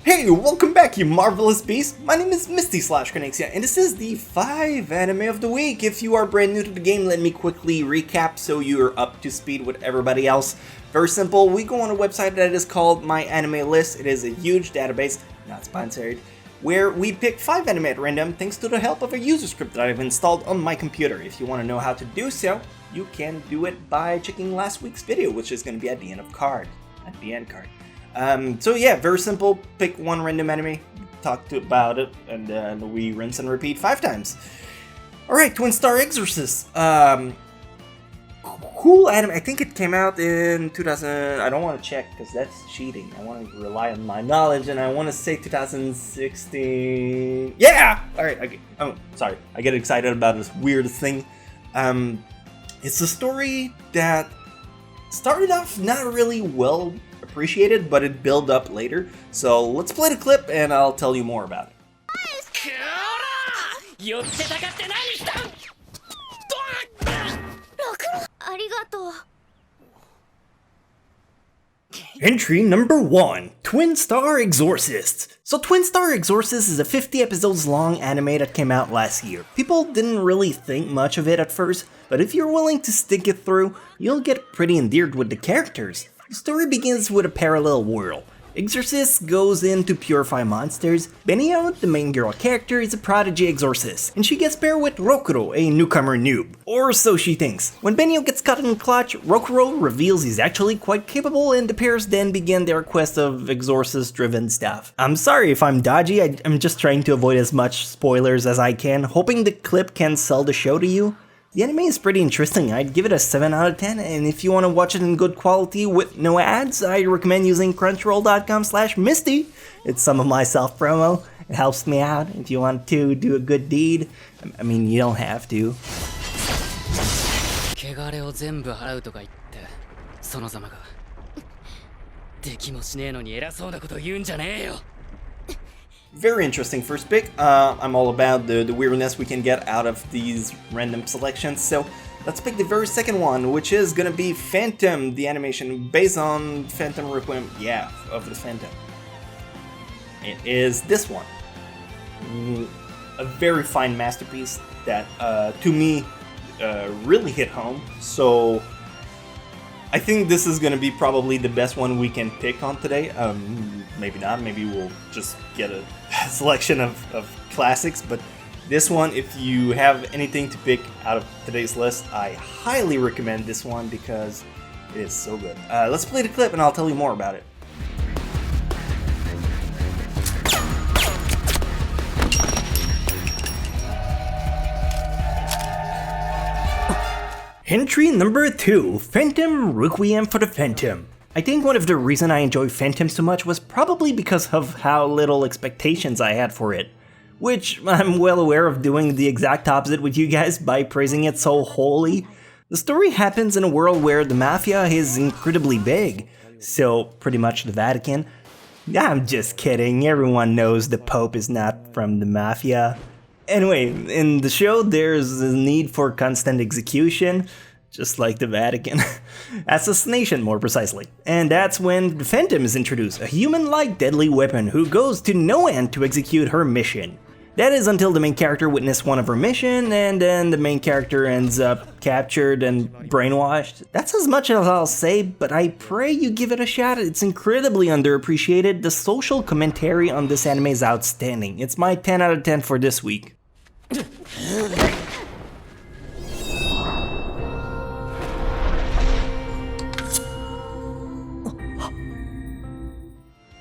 Hey, welcome back, you marvelous beast! My name is Misty Chronexia, and this is the 5 anime of the week. If you are brand new to the game, let me quickly recap so you're up to speed with everybody else. Very simple, we go on a website that is called My Anime List. It is a huge database, not sponsored, where we pick 5 anime at random thanks to the help of a user script that I've installed on my computer. If you want to know how to do so, you can do it by checking last week's video, which is going to be at the end card. So yeah, very simple. Pick one random anime, talk about it, and then we rinse and repeat 5 times. Alright, Twin Star Exorcists. Cool anime. I think it came out in 2000. I don't want to check because that's cheating. I want to rely on my knowledge, and I want to say 2016. Yeah! Alright, oh, sorry. I get excited about this weird thing. It's a story that started off not really well appreciated, but it built up later. So let's play the clip and I'll tell you more about it. Entry number 1, Twin Star Exorcists. So Twin Star Exorcists is a 50 episodes long anime that came out last year. People didn't really think much of it at first, but if you're willing to stick it through, you'll get pretty endeared with the characters. The story begins with a parallel world. Exorcist goes in to purify monsters. Benio, the main girl character, is a prodigy exorcist, and she gets paired with Rokuro, a newcomer noob. Or so she thinks. When Benio gets caught in the clutch, Rokuro reveals he's actually quite capable, and the pairs then begin their quest of exorcist-driven stuff. I'm sorry if I'm dodgy, I'm just trying to avoid as much spoilers as I can, hoping the clip can sell the show to you. The anime is pretty interesting. I'd give it a 7 out of 10, and if you want to watch it in good quality with no ads, I recommend using crunchyroll.com/Misty. It's some of my self-promo. It helps me out if you want to do a good deed. I mean, you don't have to. Very interesting first pick. I'm all about the weirdness we can get out of these random selections, so let's pick the very second one, which is gonna be Phantom, the animation based on Phantom Requiem, of the Phantom. It is this one. A very fine masterpiece that, to me, really hit home, so I think this is gonna be probably the best one we can pick on today. Maybe not, maybe we'll just get a selection of classics, but this one, if you have anything to pick out of today's list, I highly recommend this one because it is so good. Let's play the clip and I'll tell you more about it. Entry number 2, Phantom Requiem for the Phantom. I think one of the reasons I enjoy Phantom so much was probably because of how little expectations I had for it. Which I'm well aware of doing the exact opposite with you guys by praising it so wholly. The story happens in a world where the Mafia is incredibly big. So, pretty much the Vatican. I'm just kidding, everyone knows the Pope is not from the Mafia. Anyway, in the show, there's a need for constant execution, just like the Vatican. Assassination, more precisely. And that's when the Phantom is introduced, a human-like deadly weapon who goes to no end to execute her mission. That is until the main character witnesses one of her mission, and then the main character ends up captured and brainwashed. That's as much as I'll say, but I pray you give it a shot. It's incredibly underappreciated. The social commentary on this anime is outstanding. It's my 10 out of 10 for this week.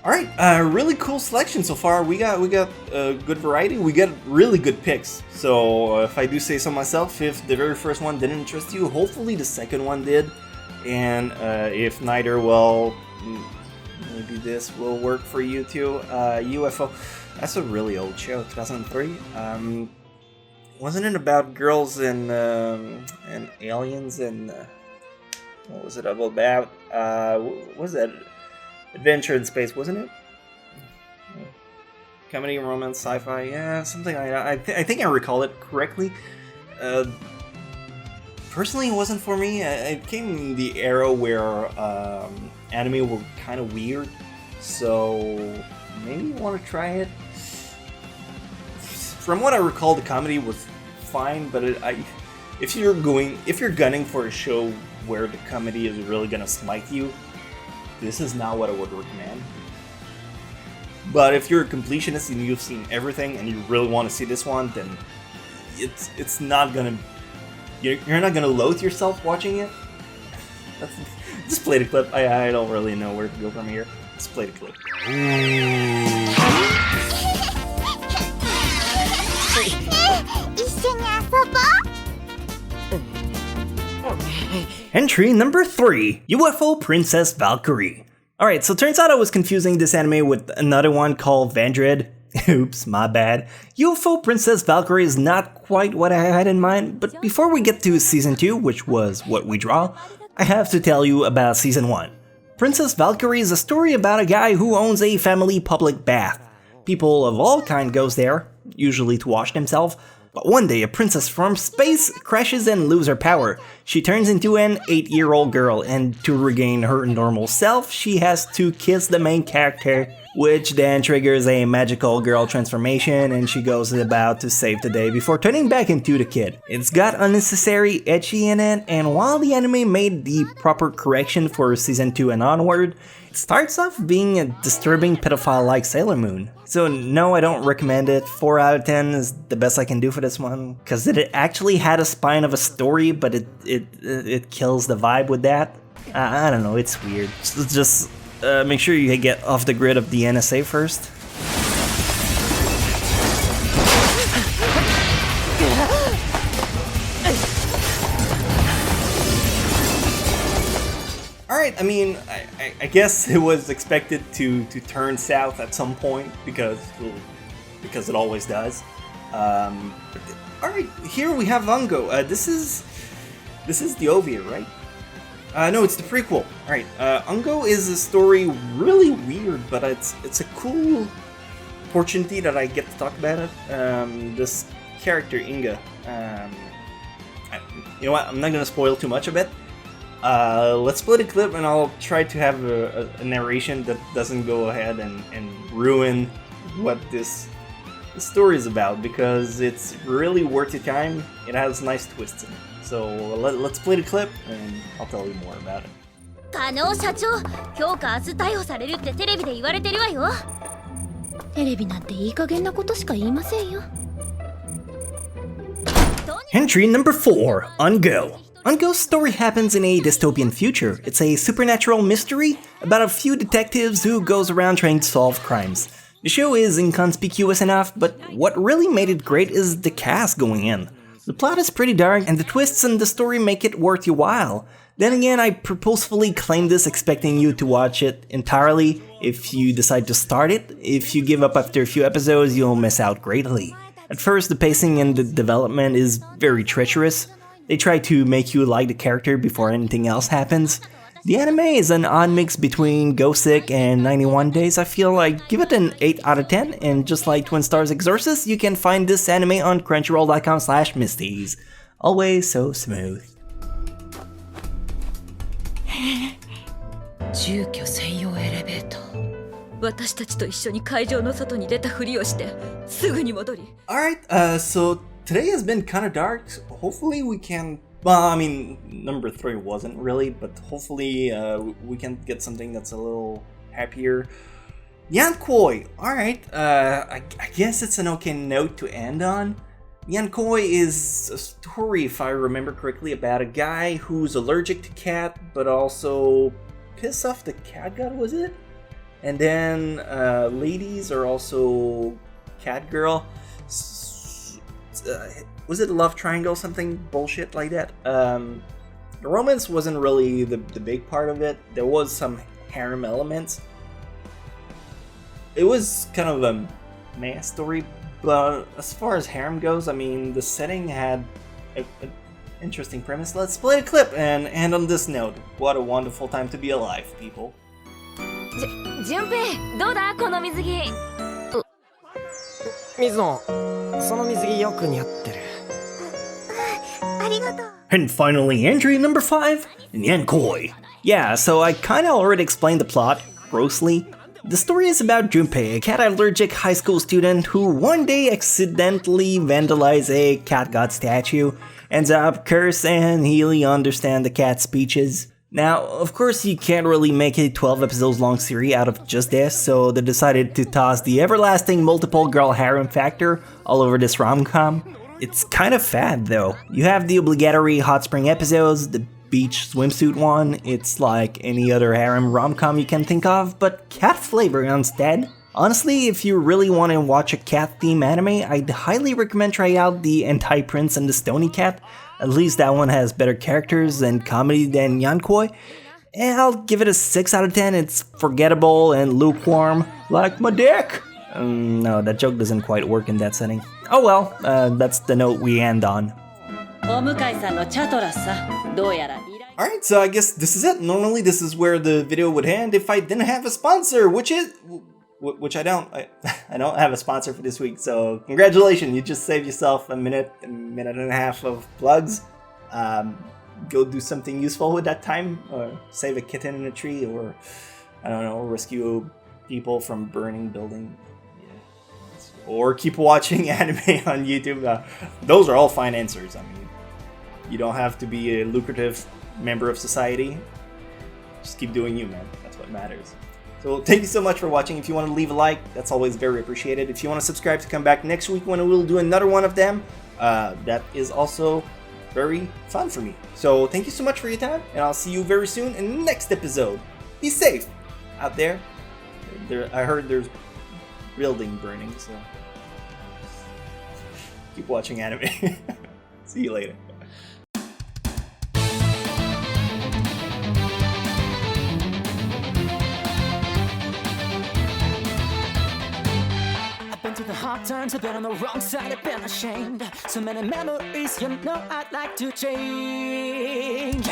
Alright, really cool selection so far. We got a good variety. We got really good picks. So if I do say so myself, if the very first one didn't interest you, hopefully the second one did. And if neither, well, maybe this will work for you too. UFO, that's a really old show, 2003. Wasn't it about girls and aliens and what was it about? What was that? Adventure in space, wasn't it? Comedy, romance, sci-fi, yeah, something like that. I think I recall it correctly. Personally, it wasn't for me. It came in the era where anime were kind of weird, so maybe it want to try it. From what I recall, the comedy was fine, but if you're gunning for a show where the comedy is really gonna smite you, this is not what I would recommend. But if you're a completionist and you've seen everything and you really want to see this one, then it's not gonna, you're not gonna loathe yourself watching it. Just play the clip. I don't really know where to go from here. Just play the clip. Entry number 3, UFO Princess Valkyrie. Alright, so turns out I was confusing this anime with another one called Vandred. Oops, my bad. UFO Princess Valkyrie is not quite what I had in mind, but before we get to Season 2, which was what we draw, I have to tell you about Season 1. Princess Valkyrie is a story about a guy who owns a family public bath. People of all kind goes there, usually to wash themselves, but one day a princess from space crashes and loses her power. She turns into an 8-year-old girl, and to regain her normal self, she has to kiss the main character, which then triggers a magical girl transformation, and she goes about to save the day before turning back into the kid. It's got unnecessary ecchi in it, and while the anime made the proper correction for Season 2 and onward, it starts off being a disturbing pedophile like Sailor Moon. So no, I don't recommend it. 4 out of 10 is the best I can do for this one, because it actually had a spine of a story, but it kills the vibe with that. I don't know, it's weird. Just make sure you get off the grid of the NSA first. Alright, I mean, I guess it was expected to turn south at some point, because it always does. Alright, here we have Ungo. This is the OVA, right? No, it's the prequel. Alright, Ungo is a story really weird, but it's a cool opportunity that I get to talk about it. This character, Inga. You know what, I'm not gonna spoil too much of it. Let's play the clip and I'll try to have a narration that doesn't go ahead and ruin what this story is about, because it's really worth your time. It has nice twists in it. So let's play the clip and I'll tell you more about it. 加納社長、評価明日逮捕されるってテレビで言われてるわよ。テレビなんていい加減なことしか言いませんよ。Entry number 4, Ungo. Ungo's story happens in a dystopian future. It's a supernatural mystery about a few detectives who goes around trying to solve crimes. The show is inconspicuous enough, but what really made it great is the cast going in. The plot is pretty dark, and the twists in the story make it worth your while. Then again, I purposefully claim this expecting you to watch it entirely if you decide to start it. If you give up after a few episodes, you'll miss out greatly. At first, the pacing and the development is very treacherous. They try to make you like the character before anything else happens. The anime is an odd mix between Go Sick and 91 Days. I feel like give it an 8 out of 10, and just like Twin Stars Exorcists, you can find this anime on crunchyroll.com/misties. Always so smooth. 住居専用エレベーター。私たちと一緒に会場の外に出たふりをしてすぐに戻り。Alright, so today has been kind of dark. Hopefully we can... Well, I mean, number 3 wasn't really, but hopefully we can get something that's a little happier. Nyan Koi! Alright, I guess it's an okay note to end on. Nyan Koi is a story, if I remember correctly, about a guy who's allergic to cat, but also piss off the cat god, was it? And then ladies are also cat girl. Was it a love triangle, something bullshit like that? The romance wasn't really the big part of it. There was some harem elements. It was kind of a meh story, but as far as harem goes, I mean, the setting had an interesting premise. Let's play a clip and end on this note. What a wonderful time to be alive, people. 順平、どうだこの水着。水野、その水着よく似合ってる。ありがとう。 And finally, entry number 5, Nyan Koi. Yeah, so I kinda already explained the plot, grossly. The story is about Junpei, a cat-allergic high school student who one day accidentally vandalized a cat god statue, ends up cursed, and he'll understand the cat speeches. Now, of course, you can't really make a 12 episodes long series out of just this, so they decided to toss the everlasting multiple girl harem factor all over this rom-com. It's kind of fad though. You have the obligatory hot spring episodes, the beach swimsuit one, it's like any other harem rom-com you can think of, but cat flavor instead. Honestly, if you really want to watch a cat-themed anime, I'd highly recommend try out the Hentai Prince and the Stony Cat. At least that one has better characters and comedy than Nyan Koi. And I'll give it a 6 out of 10, it's forgettable and lukewarm, like my dick! No, that joke doesn't quite work in that setting. Oh well, that's the note we end on. Alright, so I guess this is it. Normally this is where the video would end if I didn't have a sponsor, which I don't. I don't have a sponsor for this week, so congratulations, you just saved yourself a minute and a half of plugs. Go do something useful with that time, or save a kitten in a tree, or I don't know, rescue people from burning building. Or keep watching anime on YouTube. Those are all fine answers. I mean, you don't have to be a lucrative member of society. Just keep doing you, man. That's what matters. So thank you so much for watching. If you want to leave a like, that's always very appreciated. If you want to subscribe to come back next week when we'll do another one of them, that is also very fun for me. So thank you so much for your time, and I'll see you very soon in the next episode. Be safe out there. I heard there's building burning, so keep watching anime. See you later. I've been through the hard times, I've been on the wrong side, I've been ashamed. So many memories, you know I'd like to change.